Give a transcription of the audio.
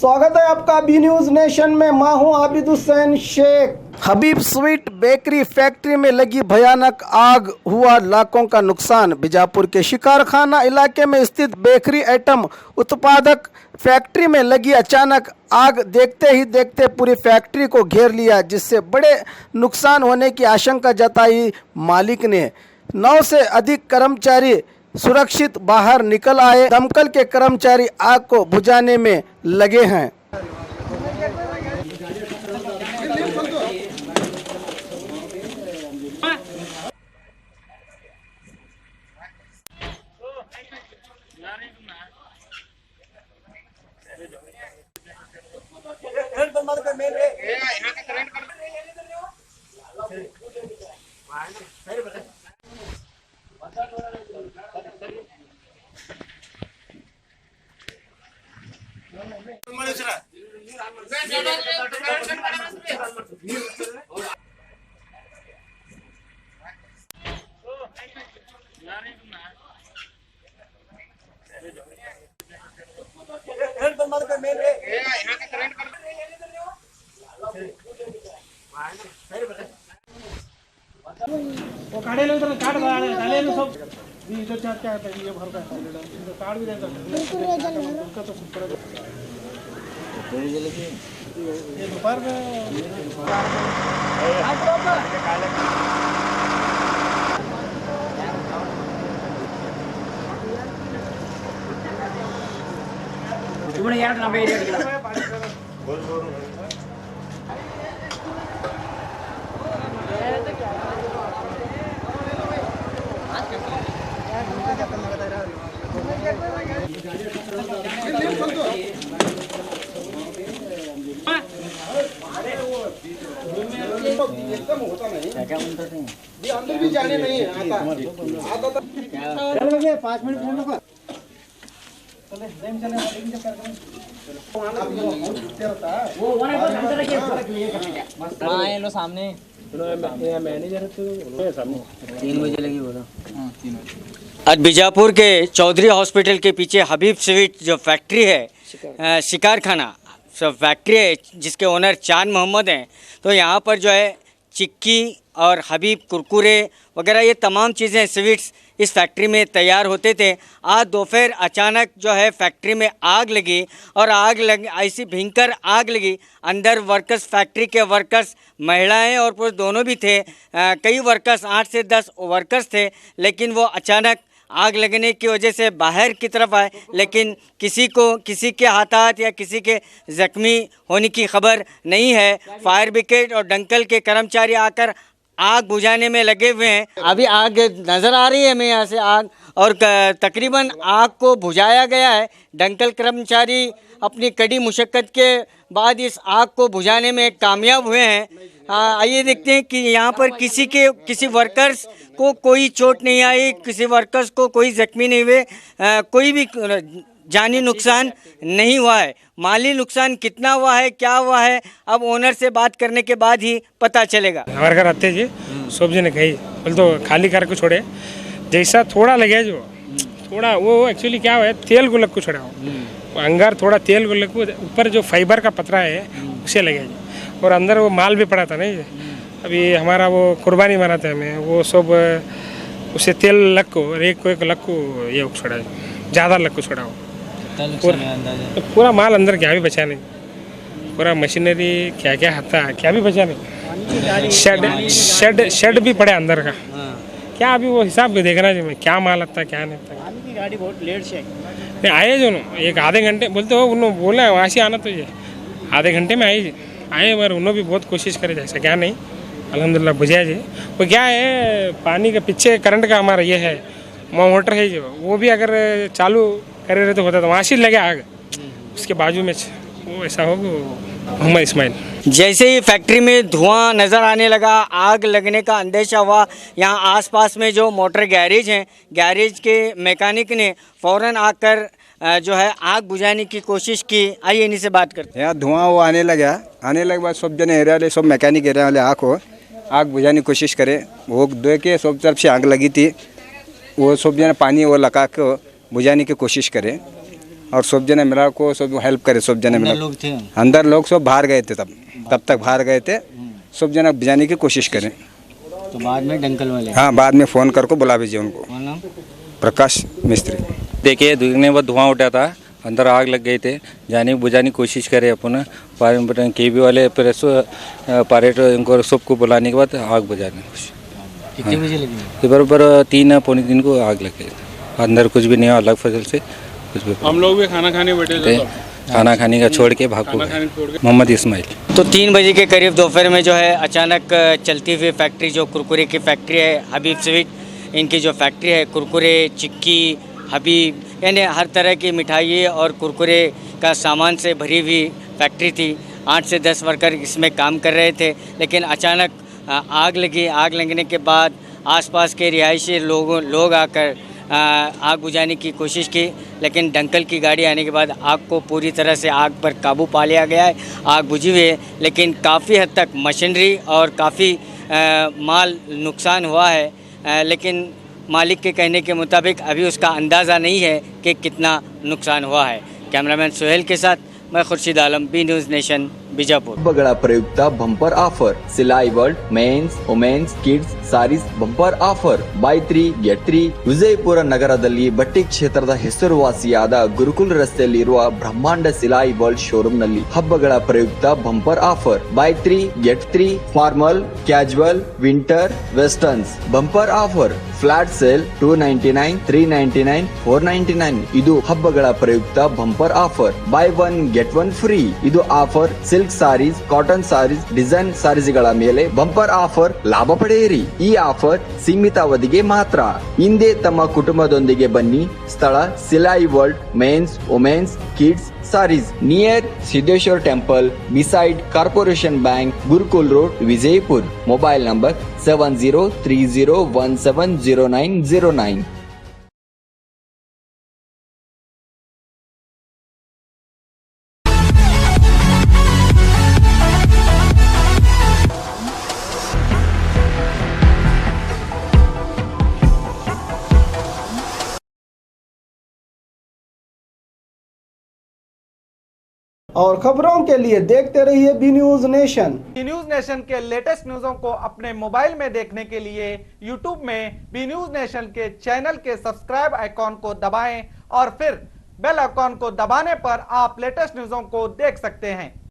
स्वागत है आपका बी न्यूज नेशन में। मैं हूं आबिद हुसैन शेख। हबीब स्वीट बेकरी फैक्ट्री में लगी भयानक आग, हुआ लाखों का नुकसान। बीजापुर के शिकारखाना इलाके में स्थित बेकरी आइटम उत्पादक फैक्ट्री में लगी अचानक आग देखते ही देखते पूरी फैक्ट्री को घेर लिया, जिससे बड़े नुकसान होने की आशंका जताई मालिक ने। 9 से अधिक कर्मचारी सुरक्षित बाहर निकल आए। दमकल के कर्मचारी आग को बुझाने में लगे हैं। वो काढ़े ले तो काट डाले ना सब ये जो चाट क्या है ये भर का काट भी देता उनका तो सब पड़ा ये दोपहर में तुम्हें याद ना एकदम होता नहीं अंदर भी जाने नहीं आता 5 मिनट लो सामने मैनेजर तो सामने 3 बजे लगी बोलो। आज बीजापुर के चौधरी हॉस्पिटल के पीछे हबीब स्वीट जो फैक्ट्री है, शिकारखाना फैक्ट्री है, जिसके ओनर चांद मोहम्मद हैं। तो यहाँ पर जो है चिक्की और हबीब कुरकुरे वगैरह ये तमाम चीज़ें स्वीट्स इस फैक्ट्री में तैयार होते थे। आज दोपहर अचानक जो है फैक्ट्री में आग लगी और ऐसी भयंकर आग लगी। अंदर वर्कर्स, फैक्ट्री के वर्कर्स, महिलाएं और पुरुष दोनों भी थे। कई वर्कर्स, 8 से 10 वर्कर्स थे, लेकिन वो अचानक आग लगने की वजह से बाहर की तरफ आए, लेकिन किसी के हाथ या किसी के ज़ख्मी होने की खबर नहीं है। फायर ब्रिगेड और दमकल के कर्मचारी आकर आग बुझाने में लगे हुए हैं। अभी आग नज़र आ रही है हमें यहाँ से आग, और तकरीबन आग को बुझाया गया है। दमकल कर्मचारी अपनी कड़ी मुशक्क़त के बाद इस आग को बुझाने में कामयाब हुए हैं। आइए देखते हैं कि यहाँ पर किसी वर्कर्स को कोई चोट नहीं आई, किसी वर्कर्स को कोई ज़ख्मी नहीं हुए, कोई भी जानी नुकसान नहीं हुआ है। माली नुकसान कितना हुआ है, क्या हुआ है, अब ओनर से बात करने के बाद ही पता चलेगा। हमारे घर आते जी सब जने कही बोल तो खाली कार को छोड़े, जैसा थोड़ा लगे जो थोड़ा वो एक्चुअली क्या हुआ है, तेल गुलक को छोड़ा हो अंगार, थोड़ा तेल गुलक को ऊपर जो फाइबर का पतरा है उसे लगे जी, और अंदर वो माल भी पड़ा था नहीं। अभी हमारा वो कुर्बानी बनाते हैं हमें, वो सब उसे तेल लग को एक लग को ये छोड़ा, ज़्यादा लग को छोड़ा हो। पूरा माल अंदर क्या भी बचा नहीं, पूरा मशीनरी क्या क्या था क्या भी बचा नहीं। शेड भी पड़े अंदर का, क्या अभी वो हिसाब भी देखना चाहिए क्या माल आता क्या नहीं था। गाड़ी बहुत लेट से नहीं आए जो एक आधे घंटे बोलते हो, उन्होंने बोला वहाँ से आना तो ये आधे घंटे में आए मगर उन्होंने भी बहुत कोशिश करे जैसा क्या नहीं, अल्हम्दुलिल्लाह बुझाया जी। वो क्या है, पानी के पीछे करंट का हमारा ये है मोटर है जो, वो भी अगर चालू करे रहे तो होता तो वहाँ से लगे आग, उसके बाजू में वो ऐसा हो मोहम्मद इस्माइल। जैसे ही फैक्ट्री में धुआं नज़र आने लगा, आग लगने का अंदेशा हुआ। यहाँ आसपास में जो मोटर गैरेज हैं, गैरेज के मैकेनिक ने फ़ौरन आकर जो है आग बुझाने की कोशिश की। आइए इन्हीं से बात करते हैं। यहाँ धुआं वो आने लगे बाद सब जने एरिया वाले, सब मैकेनिक एरिया वाले आग बुझाने की कोशिश करे। वो देखे सब तरफ से आग लगी थी, वो सब जने पानी वो लगा के बुझाने की कोशिश करे। और सब जने मिला को सब हेल्प करे, सब जने मिला। लोग थे अंदर लोग सब बाहर गए थे, तब तक बाहर गए थे। सब जना बुझाने की कोशिश करें। तो बाद में डंकल वाले हाँ, बाद में फ़ोन करके बुला भेजिए उनको। कौन नाम? प्रकाश मिस्त्री। देखिए देखने के बाद धुआं उठा था, अंदर आग लग गई थे। जाने बुझाने की कोशिश करे अपन केबी वाले प्रेस पायलट इनको सबको बुलाने के बाद आग बुझाने की कोशिश। कितने बजे लगी? ये बराबर 3 पौने 3 को आग लग गई। अंदर कुछ भी नहीं हुआ, अलग फसल से कुछ भी। हम लोग भी खाना खाने बैठे थे, खाना खाने का छोड़ के भागो गए। मोहम्मद इस्माइल। तो 3 बजे के करीब दोपहर में जो है अचानक चलती हुई फैक्ट्री, जो कुरकुरे की फैक्ट्री है हबीब स्वीट, इनकी जो फैक्ट्री है कुरकुरे, चिक्की, हबीब, यानी हर तरह की मिठाई और कुरकुरे का सामान से भरी हुई फैक्ट्री थी। 8 से 10 वर्कर इसमें काम कर रहे थे, लेकिन अचानक आग लगी। आग लगने के बाद आसपास के रिहायशी लोग आकर आग बुझाने की कोशिश की, लेकिन दंकल की गाड़ी आने के बाद आग को पूरी तरह से आग पर काबू पा लिया गया है। आग बुझी हुई है, लेकिन काफ़ी हद तक मशीनरी और काफ़ी माल नुकसान हुआ है, लेकिन मालिक के कहने के मुताबिक अभी उसका अंदाज़ा नहीं है कि कितना नुकसान हुआ है। कैमरामैन सोहेल के साथ मैं Khurshid Alam, B news nation, Bijapur. ಹಬ್ಬಗಳ ಪ್ರಯುಕ್ತ bumper offer Silai world men's women's kids sarees bumper offer buy 3 get 3 Vijayapura ನಗರದಲ್ಲಿ ಬಟ್ಟೆ ಕ್ಷೇತ್ರದ ಹೆಸರುವಾಸಿಯಾದ ಗುರುಕುಲ್ ರಸ್ತೆಯಲ್ಲಿ ಇರುವ ಬ್ರಹ್ಮಾಂಡ ಸಿಲಾಯಿ ವರ್ಲ್ಡ್ ಶೋರೂಮ್ ನಲ್ಲಿ ಹಬ್ಬಗಳ ಪ್ರಯುಕ್ತ bumper offer buy 3 get 3 formal casual winter westerns bumper offer flat sale 299 399 499 ಇದು ಹಬ್ಬಗಳ ಪ್ರಯುಕ್ತ bumper offer buy 1 get 1 free ಇದು offer silk sarees cotton sarees design ಸಾರೀಸ್ಗಳ ಮೇಲೆ ಬಂಪರ್ ಆಫರ್ ಲಾಭ ಪಡೆಯಿರಿ. ಈ ಆಫರ್ ಸೀಮಿತ ಅವಧಿಗೆ ಮಾತ್ರ. ಹಿಂದೆ ತಮ್ಮ ಕುಟುಂಬದೊಂದಿಗೆ ಬನ್ನಿ. ಸ್ಥಳ Silai world men's women's kids sarees near Siddeshwara temple beside corporation bank Gurukul road Vijayapur. Mobile number 7030170909. और खबरों के लिए देखते रहिए B news nation. B news nation के लेटेस्ट न्यूज़ों को अपने मोबाइल में देखने के लिए यूट्यूब में बी न्यूज नेशन के चैनल के सब्सक्राइब आइकॉन को दबाएं और फिर बेल आइकॉन को दबाने पर आप लेटेस्ट न्यूज़ों को देख सकते हैं.